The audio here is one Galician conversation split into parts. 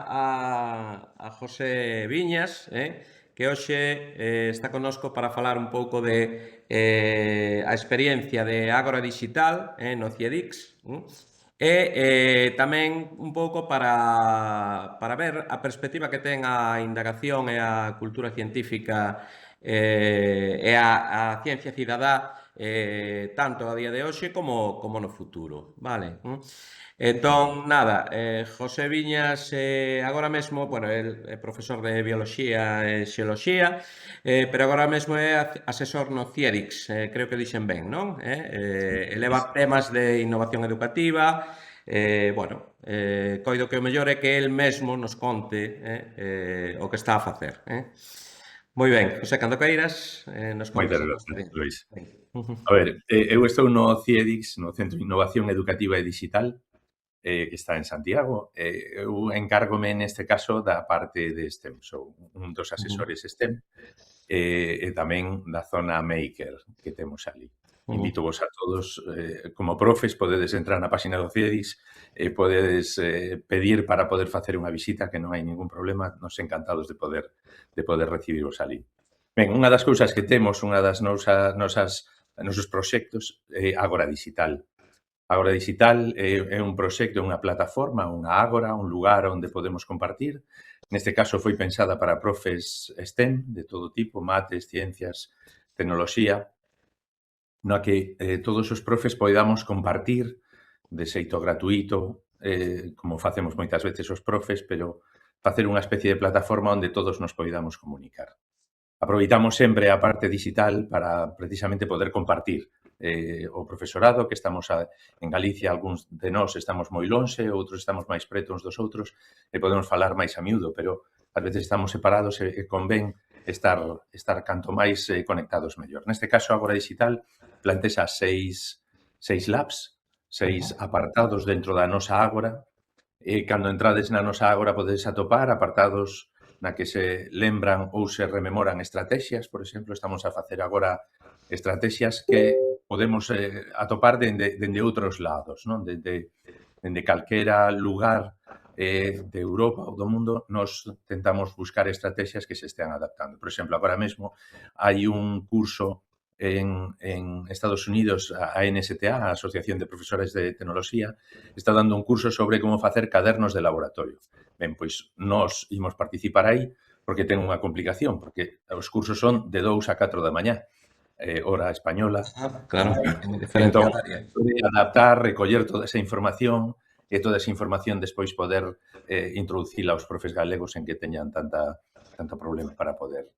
a José Viñas, que hoxe está connosco para falar un pouco de a experiencia de Ágora Digital no CIEDIX, e tamén un pouco para ver a perspectiva que ten a indagación e a cultura científica e a ciencia cidadá tanto a día de hoxe como no futuro, vale? Entón, nada, José Viñas agora mesmo, bueno, el é profesor de Bioloxía e Xeoloxía, pero agora mesmo é asesor no CIEDIX, creo que dixen ben, non? Eleva temas de innovación educativa, bueno, coido que o mellor é que el mesmo nos conte o que está a facer. Moi ben, José, cando queiras, nos contas Moitas a tua grazas, experiencia. Luís. A ver, eu estou no CIEDIX, no Centro de Innovación Educativa e Digital, que está en Santiago. Eu encárgome neste caso da parte de STEM, sou un dos asesores STEM e tamén da zona Maker que temos ali. Invito vos a todos, como profes, podedes entrar na página do CIEDIX e podedes pedir para poder facer unha visita, que non hai ningún problema, nos encantados de poder recibirvos ali. Ben, unha das cousas que temos, unha das nosos proxectos é Ágora Digital. Ágora Digital é un proxecto, unha plataforma, unha ágora, un lugar onde podemos compartir. Neste caso foi pensada para profes STEM de todo tipo, mates, ciencias, tecnoloxía, na que todos os profes poidamos compartir de xeito gratuito, como facemos moitas veces os profes, pero facer unha especie de plataforma onde todos nos poidamos comunicar. Aproveitamos sempre a parte digital para precisamente poder compartir o profesorado, que estamos en Galicia, algúns de nós estamos moi lonxe, outros estamos máis preto uns dos outros e podemos falar máis a miúdo, pero ás veces estamos separados e convén estar canto máis conectados mellor. Neste caso, Ágora Digital plantexa seis labs, seis apartados dentro da nosa ágora, e cando entrades na nosa ágora podedes atopar apartados na que se lembran ou se rememoran estrategias. Por exemplo, estamos a facer agora estrategias que podemos atopar dende outros lados, non? Dende calquera lugar de Europa ou do mundo, nos tentamos buscar estrategias que se estean adaptando. Por exemplo, agora mesmo hai un curso en Estados Unidos, a NSTA, a Asociación de Profesores de Tecnoloxía, está dando un curso sobre como facer cadernos de laboratorio. Ben, pois nós imos participar aí porque ten unha complicación, porque os cursos son de 2 a 4 da mañá, hora española. Claro, en diferencia Entón, horaria. adaptar, recoller toda esa información e toda esa información despois poder introducila aos profes galegos en que teñan tanto problema para poder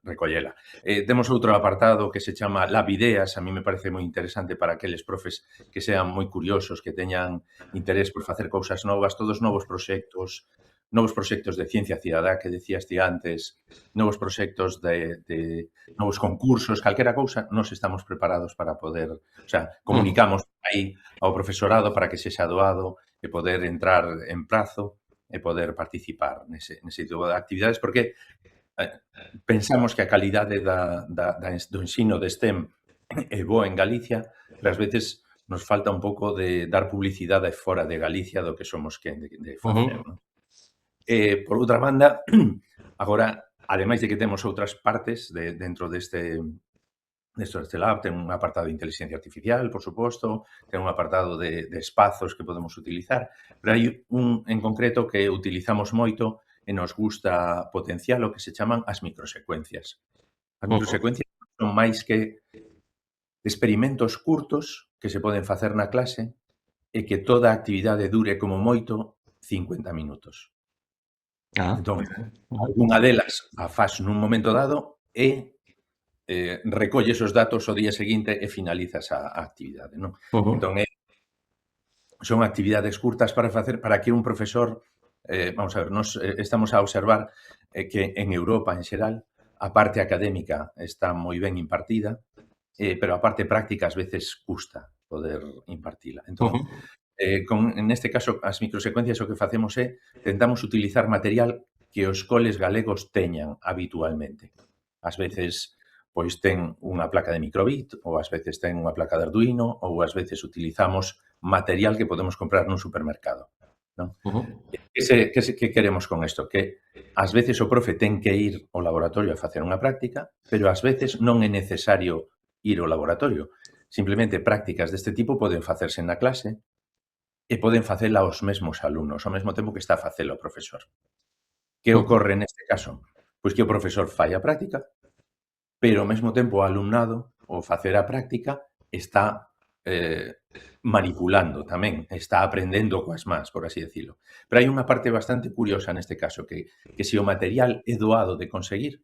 recollela. Temos outro apartado que se chama Lab Ideas. A mí me parece moi interesante para aqueles profes que sean moi curiosos, que teñan interés por facer cousas novas, todos novos proxectos de ciencia cidadá que decías ti antes, novos proxectos de novos concursos, calquera cousa, nós estamos preparados para poder, o sea, comunicamos aí ao profesorado para que sexa doado e poder entrar en prazo e poder participar nese tipo de actividades, porque pensamos que a calidade do ensino de STEM é boa en Galicia, pero ás veces nos falta un pouco de dar publicidade fora de Galicia do que somos quen de facer, non? Por outra banda, agora, ademais de que temos outras partes dentro deste lab, ten un apartado de inteligencia artificial, por suposto, ten un apartado de espazos que podemos utilizar, pero hai un en concreto que utilizamos moito e nos gusta potenciar, o que se chaman as microsecuencias. As microsecuencias son máis que experimentos curtos que se poden facer na clase e que toda a actividade dure como moito 50 minutos. Entón, algunha delas a faz nun momento dado e recolles os datos o día seguinte e finalizas a actividade, non? Entón, son actividades curtas para facer para que un profesor, vamos a ver, nos estamos a observar que en Europa, en xeral, a parte académica está moi ben impartida, pero a parte práctica ás veces custa poder impartila. Entón, neste caso, as microsecuencias o que facemos é tentamos utilizar material que os coles galegos teñan habitualmente. Ás veces, pois ten unha placa de microbit, ou ás veces ten unha placa de Arduino, ou ás veces utilizamos material que podemos comprar nun supermercado. non? Ujú. Que queremos con isto? Que ás veces o profe ten que ir ao laboratorio a facer unha práctica, pero ás veces non é necesario ir ao laboratorio. Simplemente prácticas deste tipo poden facerse na clase e poden facela os mesmos alumnos, ao mesmo tempo que está a facela o profesor. Que Ujú. ocorre neste caso? Pois que o profesor fai a práctica, pero ao mesmo tempo o alumnado, ao facer a práctica, está manipulando tamén, está aprendendo coas mans, por así decirlo. Pero hai unha parte bastante curiosa neste caso, que se o material é doado de conseguir,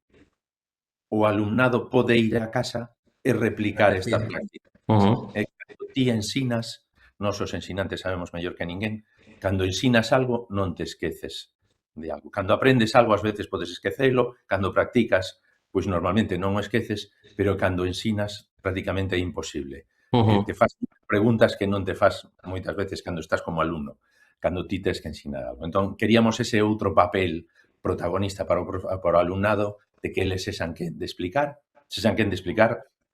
o alumnado pode ir á casa e replicar esta práctica. Ujú. E cando ti ensinas, nós os ensinantes sabemos mellor que ninguén, cando ensinas algo non te esqueces de algo. Cando aprendes algo, ás veces podes esquecelo, cando practicas, pois normalmente non o esqueces, pero cando ensinas prácticamente é imposible. Te Ujú. fas preguntas que non te fas moitas veces cando estás como alumno, cando ti tes que ensinar algo. Entón, queríamos ese outro papel protagonista para o alumnado, de que eles sexan quen de explicar,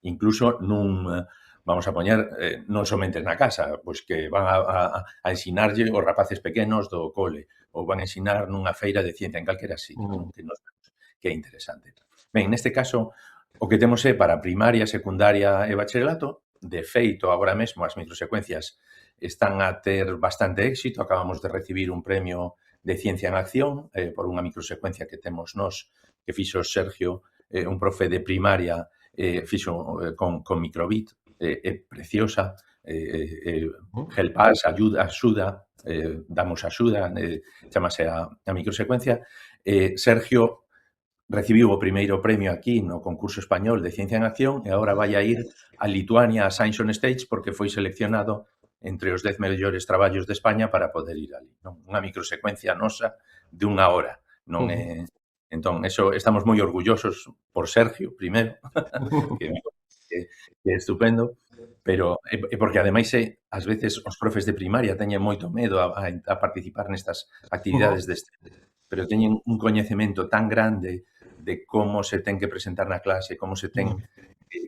incluso vamos a poñer, non somente na casa, pois que van a ensinarlle os rapaces pequenos do cole, ou van a ensinar nunha feira de ciencia en calquera sitio, non? Ujú. Que nos vemos que é interesante. Ben, neste caso, o que temos é para primaria, secundaria e bacharelato. De feito, agora mesmo as microsecuencias están a ter bastante éxito. Acabamos de recibir un premio de Ciencia en Acción por unha microsecuencia que temos nós, que fixo Sergio, un profe de primaria, fixo con microbit, é preciosa, help us, axuda, damos axuda, chamase a microsecuencia. Sergio recibiu o primeiro premio aquí no concurso español de Ciencia en Acción e agora vai a ir a Lituania, a Science on Stage, porque foi seleccionado entre os 10 mellores traballos de España para poder ir ali, non? Unha microsecuencia nosa de 1 hora, non Ujú. é... Entón, eso, estamos moi orgullosos por Sergio, primeiro, que, que é estupendo, pero é porque ademais ás veces os profes de primaria teñen moito medo a participar nestas actividades Ujú. deste, pero teñen un coñecemento tan grande de como se ten que presentar na clase, como se ten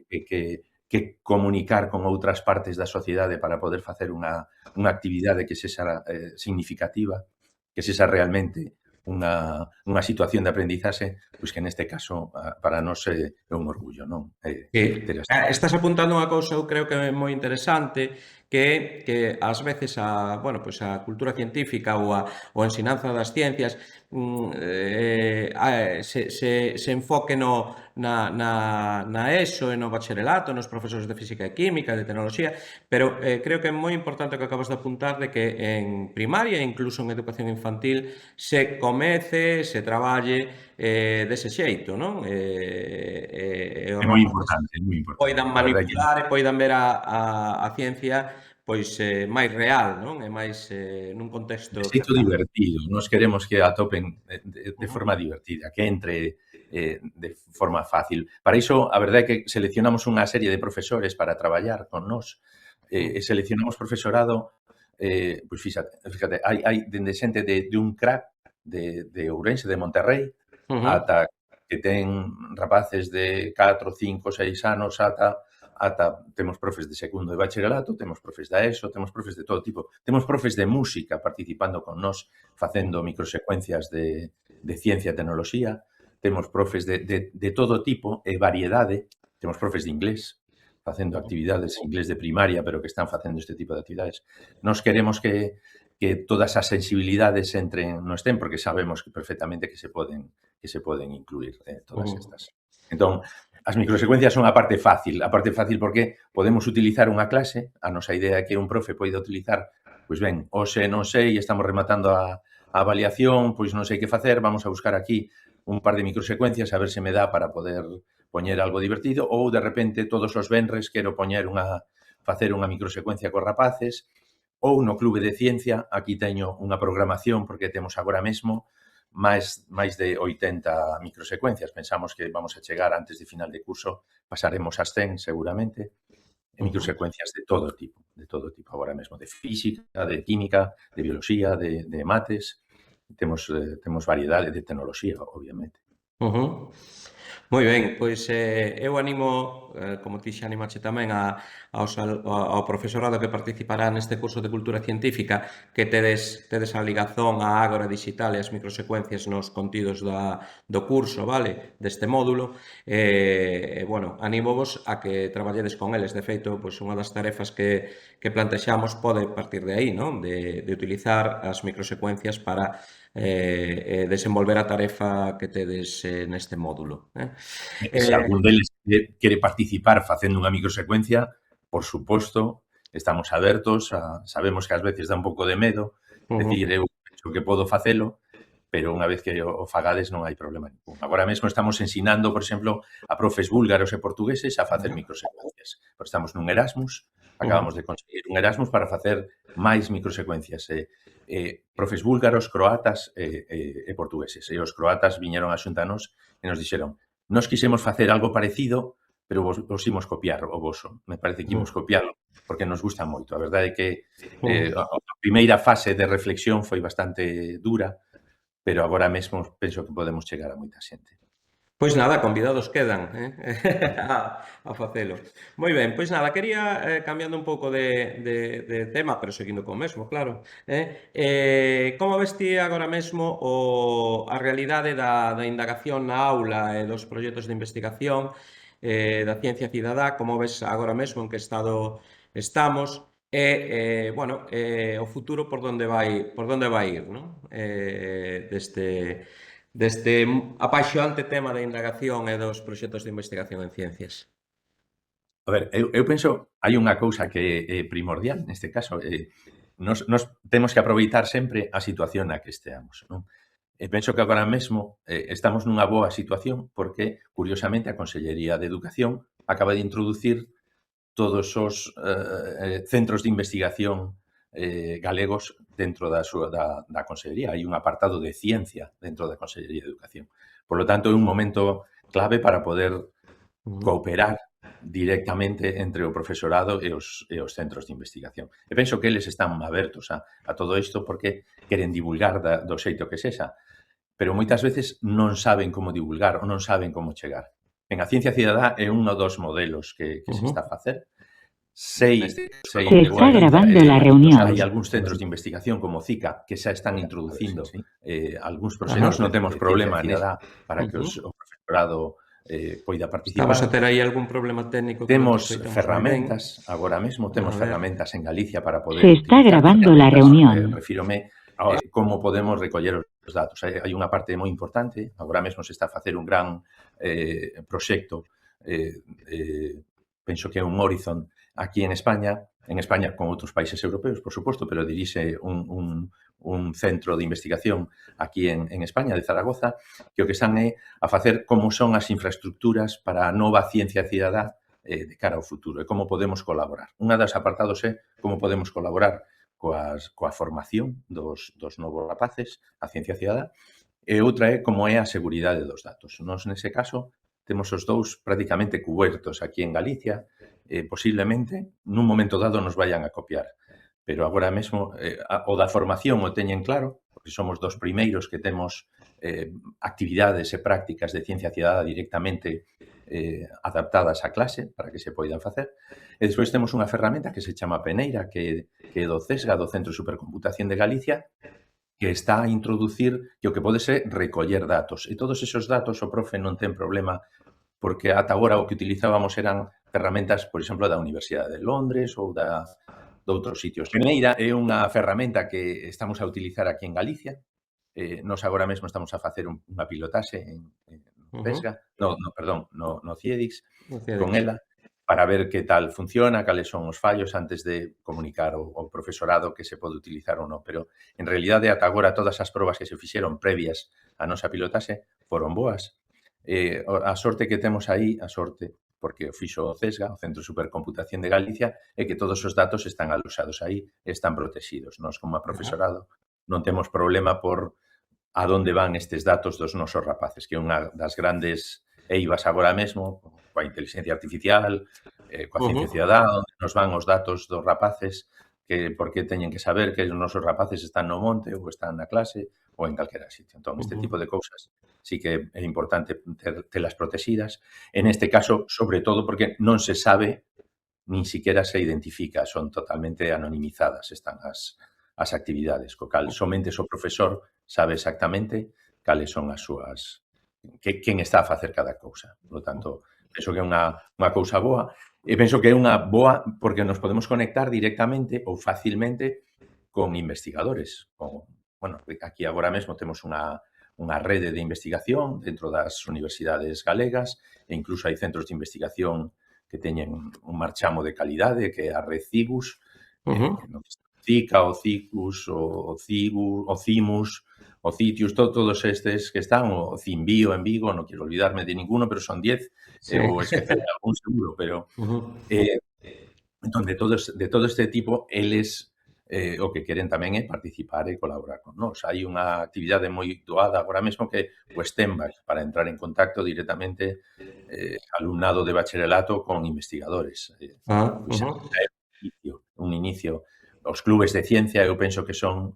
que comunicar con outras partes da sociedade para poder facer unha actividade que sexa significativa, que sexa realmente unha situación de aprendizaxe, pois que neste caso para nós é un orgullo, non? Ter as... Estás apuntando unha cousa, eu creo que é moi interesante, que é que ás veces bueno, pois a cultura científica ou a ensinanza das ciencias se enfoque na ESO e no bacharelato, nos profesores de física e química, de tecnoloxía, pero creo que é moi importante o que acabas de apuntar de que en primaria e incluso en educación infantil se comece, se traballe dese xeito, non? E os É moi rapaces importante, é moi importante. poidan A verdade que manipular e poidan ver a ciencia pois máis real, non? E máis nun de contexto xeito cercano. divertido. Nos queremos que atopen de Ujú. forma divertida, que entre de forma fácil. Para iso, a verdade é que seleccionamos unha serie de profesores para traballar con nós, e seleccionamos profesorado, pois fíxate, hai dende xente de un crack de Ourense, de Monterrey, Ujú. ata que ten rapaces de 4, 5, 6 anos, ata temos profes de segundo de bacharelato, temos profes da ESO, temos profes de todo tipo. Temos profes de música participando con nós, facendo microsecuencias de ciencia e tecnoloxía, temos profes de todo tipo e variedade, temos profes de inglés, facendo actividades inglés de primaria, pero que están facendo este tipo de actividades. Nos queremos que todas as sensibilidades entren no STEM, porque sabemos que perfectamente que se poden incluir todas Ujú. estas. Entón, as microsecuencias son a parte fácil porque podemos utilizar unha clase, a nosa idea é que un profe poida utilizar, pois ben, hoxe non sei, estamos rematando a avaliación, pois non sei que facer, vamos a buscar aquí un par de microsecuencias a ver se me dá para poder poñer algo divertido, ou de repente todos os venres quero facer unha microsecuencia cos rapaces, ou no Clube de Ciencia, aquí teño unha programación porque temos agora mesmo máis de 80 microsecuencias. Pensamos que vamos a chegar antes de final de curso, pasaremos as 100 seguramente, e Ujú. microsecuencias de todo tipo agora mesmo, de física, de química, de bioloxía, de mates, temos variedade de tecnoloxía, obviamente. Ujú. Moi ben, pois eu animo, como ti xa animache tamén ao profesorado que participará neste curso de Cultura Científica, que tedes a ligazón á Ágora Digital e as microsecuencias nos contidos do curso, vale? Deste módulo. Bueno, anímovos a que traballedes con eles. De feito, pois unha das tarefas que plantexamos pode partir de aí, non? De utilizar as microsecuencias para desenvolver a tarefa que tedes neste módulo. Se Eh, algún deles quere participar facendo unha microsecuencia, por suposto, estamos abertos, sabemos que ás veces dá un pouco de medo, decir, uh-huh, eu penso que podo facelo, pero unha vez que o fagades non hai problema ningún. Agora mesmo estamos ensinando, por exemplo, a profes búlgaros e portugueses a facer microsecuencias. Porque estamos nun Erasmus, uh-huh. acabamos de conseguir un Erasmus para facer máis microsecuencias. Profes búlgaros, croatas e portugueses. E os croatas viñeron a xuntanos e nos dixeron: "Nós quixemos facer algo parecido, pero vos imos copiar o voso. Me parece que imos copiarlo porque nos gusta moito". A verdade é que a primeira fase de reflexión foi bastante dura, pero agora mesmo penso que podemos chegar a moita xente. Pois nada, convidados quedan, a facelo. Moi ben, pois nada, quería, cambiando un pouco de tema, pero seguindo co mesmo, claro, como ves ti agora mesmo a realidade da indagación na aula e dos proxectos de investigación, da ciencia cidadá, como ves agora mesmo, en que estado estamos, bueno, o futuro por donde vai ir, non? Deste apaixonante tema da indagación e dos proxectos de investigación en ciencias. A ver, eu penso, hai unha cousa que é primordial neste caso, nos temos que aproveitar sempre a situación na que esteamos, non? E penso que agora mesmo estamos nunha boa situación porque, curiosamente, a Consellería de Educación acaba de introducir todos os centros de investigación galegos dentro da Consellería. Hai un apartado de ciencia dentro da Consellería de Educación. Por lo tanto, é un momento clave para poder Ujú. cooperar directamente entre o profesorado e os centros de investigación. E penso que eles están abertos a todo isto porque queren divulgar do xeito que sexa, pero moitas veces non saben como divulgar ou non saben como chegar. En a ciencia cidadá é un dos modelos que se está a facer. Sei Se que, está bueno, grabando la reunión. hai algúns centros de investigación como CICA que xa están introducindo algúns Ajá. proxectos. Non temos problema nada para que Ujú. o profesorado poida Estamos a participar. ter aí algún problema técnico que non te Temos escoitamos moi ben. ferramentas, agora mesmo temos A ver. ferramentas en Galicia para poder Se está utilizar grabando la ferramentas, reunión. refírome a como podemos recoller os datos. Hai unha parte moi importante, agora mesmo se está a facer un gran proxecto, penso que é un Horizon aquí en España con outros países europeos, por suposto, pero dirixe un centro de investigación aquí en España, de Zaragoza, que o que están é a facer como son as infraestructuras para a nova ciencia cidadá de cara ao futuro e como podemos colaborar. Unha das apartados é como podemos colaborar coa formación dos novos rapaces, a ciencia cidadá, e outra é como é a seguridade dos datos. Nós, nese caso, temos os dous prácticamente cubertos aquí en Galicia, posiblemente nun momento dado nos vayan a copiar. Pero agora mesmo o da formación o teñen claro, porque somos dos primeiros que temos actividades e prácticas de ciencia cidadá directamente adaptadas á clase para que se poidan facer. E despois temos unha ferramenta que se chama Peneira, que é do CESGA, do Centro de Supercomputación de Galicia, que está a introducir que o que pode ser recoller datos. E todos esos datos o profe non ten problema porque ata agora o que utilizábamos eran ferramentas, por exemplo, da Universidade de Londres ou de outros sitios. Peneira é unha ferramenta que estamos a utilizar aquí en Galicia. Nos agora mesmo estamos a facer unha pilotaxe en Pesga, perdón, no CIEDIX, con ela, para ver que tal funciona, cales son os fallos antes de comunicar ao profesorado que se pode utilizar ou non. Pero, en realidade, ata agora todas as probas que se fixeron previas á nosa pilotaxe foron boas. A sorte que temos aí, porque o fixo o CESGA, o Centro de Supercomputación de Galicia, é que todos os datos están aloxados aí e están protegidos. Nós, como a profesorado, non temos problema por a donde van estes datos dos nosos rapaces, que é unha das grandes eivas agora mesmo, coa inteligencia artificial, coa ciencia cidadá, onde nos van os datos dos rapaces, que porque teñen que saber que os nosos rapaces están no monte ou están na clase ou en calquera sitio. Entón, este tipo de cousas sí que é importante telas protegidas. En este caso, sobre todo, porque non se sabe, nin siquiera se identifica, son totalmente anonimizadas están as actividades, co cal somente o profesor sabe exactamente cales son as súas, quen está a facer cada cousa. Por lo tanto, penso que é unha cousa boa, e penso que é unha boa porque nos podemos conectar directamente ou facilmente con investigadores. Bueno, aquí agora mesmo temos unha rede de investigación dentro das universidades galegas e incluso hai centros de investigación que teñen un marchamo de calidade, que é a Red Cigus, no que está o CICA, o CICUS, o CIGU, o CIMUS, o CITIUS, todos estes que están, o CINVIO en Vigo, non quero olvidarme de ninguno, pero son 10, Sí. ou esquecer algún seguro, pero entón, de todo este tipo, eles o que queren tamén é participar e colaborar con nós. Hai unha actividade moi doada agora mesmo que é o STEMBAC, para entrar en contacto directamente alumnado de bacharelato con investigadores. Pois é un inicio. Os clubes de ciencia eu penso que son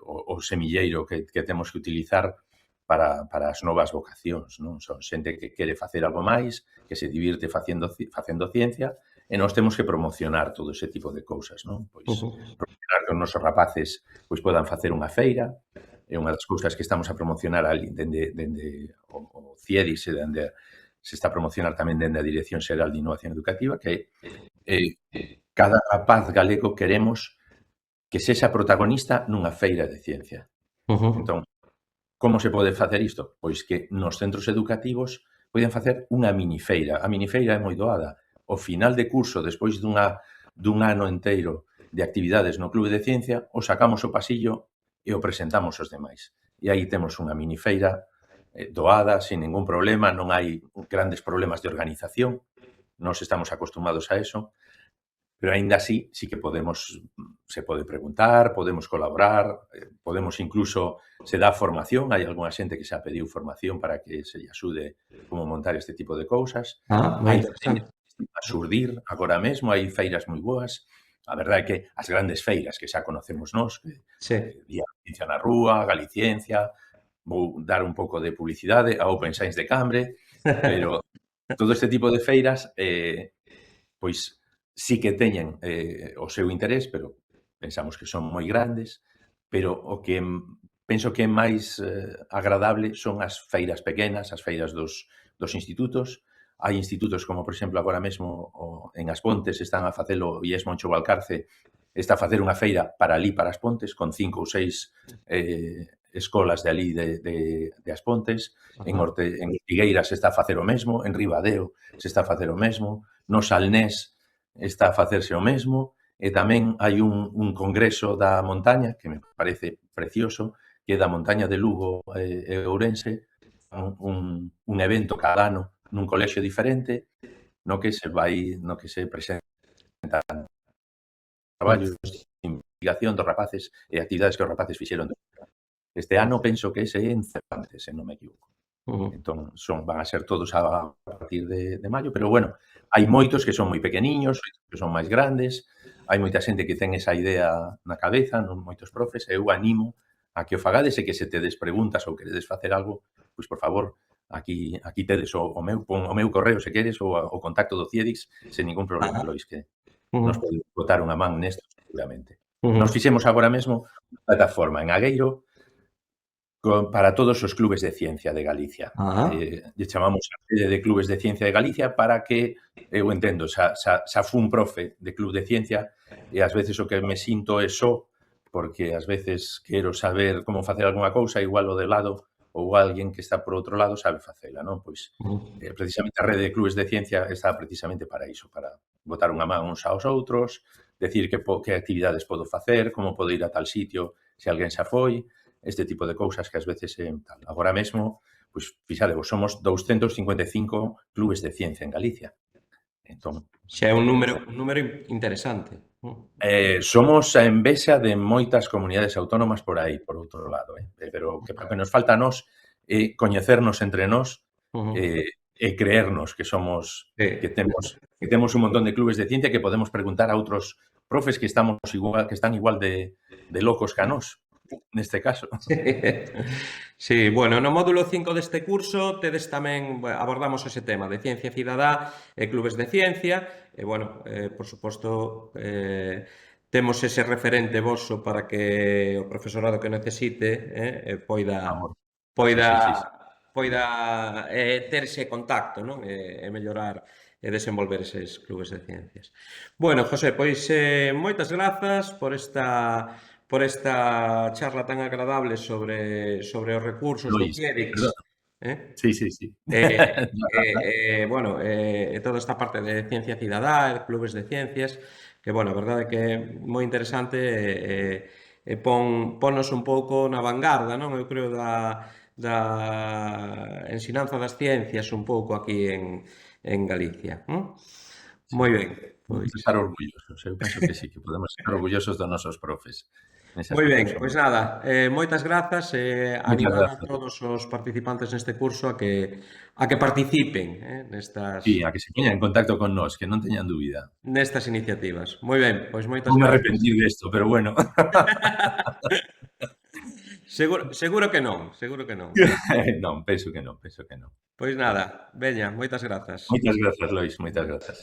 o semilleiro que temos que utilizar para as novas vocacións, non? Son xente que quere facer algo máis, que se divirte facendo ciencia, e nós temos que promocionar todo ese tipo de cousas, non? Pois promocionar que os nosos rapaces pois podan facer unha feira, é unha das cousas que estamos a promocionar ali dende o CIEDIS e dende se está a promocionar tamén dende a Dirección Xeral de Innovación Educativa, que cada rapaz galego queremos que sexa protagonista nunha feira de ciencia. Entón, como se pode facer isto? Pois que nos centros educativos poden facer unha minifeira. A minifeira é moi doada. Ao final de curso, despois dun ano enteiro de actividades no Clube de Ciencia, o sacamos o pasillo e o presentamos aos demais. E aí temos unha minifeira doada, sin ningún problema, non hai grandes problemas de organización, nós estamos acostumados a eso, pero aínda así, sí que se pode preguntar, podemos colaborar, podemos incluso, se dá formación, hai algunha xente que xa pediu formación para que se lle axude como montar este tipo de cousas. Moi Hai interesante. a xurdir agora mesmo, hai feiras moi boas. A verdade é que as grandes feiras que xa conocemos nós, Día da Ciencia na Rúa, Galiciencia, vou dar un pouco de publicidade, a Open Science de Cambre, pero todo este tipo de feiras, pois sí que teñen o seu interés, pero pensamos que son moi grandes, pero o que penso que é máis agradable son as feiras pequenas, as feiras dos institutos. Hai institutos como, por exemplo, agora mesmo en As Pontes están a facelo, e IES Moncho Valcarce está a facer unha feira para ali, para As Pontes, con 5 ou 6 escolas de ali de As Pontes. En Ortigueira se está a facer o mesmo, en Ribadeo se está a facer o mesmo, no Salnés está a facerse o mesmo, e tamén hai un congreso da montaña que me parece precioso, que é da montaña de Lugo e Ourense, un evento cada ano nun colexio diferente, no que se presentan traballos de investigación dos rapaces e actividades que os rapaces fixeron. Este ano penso que ese é en Cervantes, se non me equivoco. Entón, van a ser todos a partir de maio, pero bueno, hai moitos que son moi pequeniños, que son máis grandes, hai moita xente que ten esa idea na cabeza, non moitos profes, e eu animo a que o fagades e que se tedes preguntas ou queredes facer algo, pois por favor, aquí tedes o meu correo se queres ou o contacto do CIEDIS sen ningún problema, Lois, que nos pode botar unha man nesto seguramente. Nos fixemos agora mesmo unha plataforma en Agueiro para todos os clubes de ciencia de Galicia. Lle chamamos a rede de clubes de ciencia de Galicia para que, eu entendo, xa fun profe de club de ciencia e ás veces o que me sinto é só porque ás veces quero saber como facer algunha cousa, igual o de lado ou alguén que está por outro lado sabe facela, non? Pois precisamente a rede de clubes de ciencia está precisamente para iso, para botar unha man uns aos outros, decir que actividades podo facer, como podo ir a tal sitio se alguén xa foi, este tipo de cousas que ás veces tal. Agora mesmo, pois, fixadevos, somos 255 clubes de ciencia en Galicia. Entón, xa é un número interesante. Somos a envexa de moitas comunidades autónomas por aí, por outro lado, pero que nos falta a nós é coñecernos entre nós e creernos que somos que temos un montón de clubes de ciencia que podemos preguntar a outros profes que están igual de locos que a nós. neste caso. Sí, bueno, no módulo 5 deste curso tedes tamén, abordamos ese tema de ciencia cidadá e clubes de ciencia, e, bueno, por suposto, temos ese referente voso para que o profesorado que necesite poida Amor. Sí, poida sí, sí, sí. poida ter ese contacto, non? E mellorar e desenvolver eses clubes de ciencias. Bueno, José, pois moitas grazas por esta charla tan agradable sobre os recursos do Lois, perdón. CIEDIX, eh? Sí, sí, sí. Bueno, toda esta parte de ciencia cidadá, de clubes de ciencias, que, bueno, a verdade é que é moi interesante ponnos un pouco na vanguarda, non? Eu creo da ensinanza das ciencias un pouco aquí en Galicia. Sí. Moi ben, Podemos pois estar orgullosos. Eu penso que sí, que podemos estar orgullosos dos nosos profes. Nese moi aspecto ben, son pois nada, moitas grazas e moitas animar a grazas. todos os participantes neste curso a que participen Sí, a que se poñan en contacto con nós, que non teñan dúbida. nestas iniciativas. Moi ben, pois moitas Voume grazas. arrepentir desto, pero bueno. Seguro que non, seguro que non. Non, penso que non, penso que non. Pois nada, veña, moitas grazas. Moitas grazas, Lois, moitas grazas.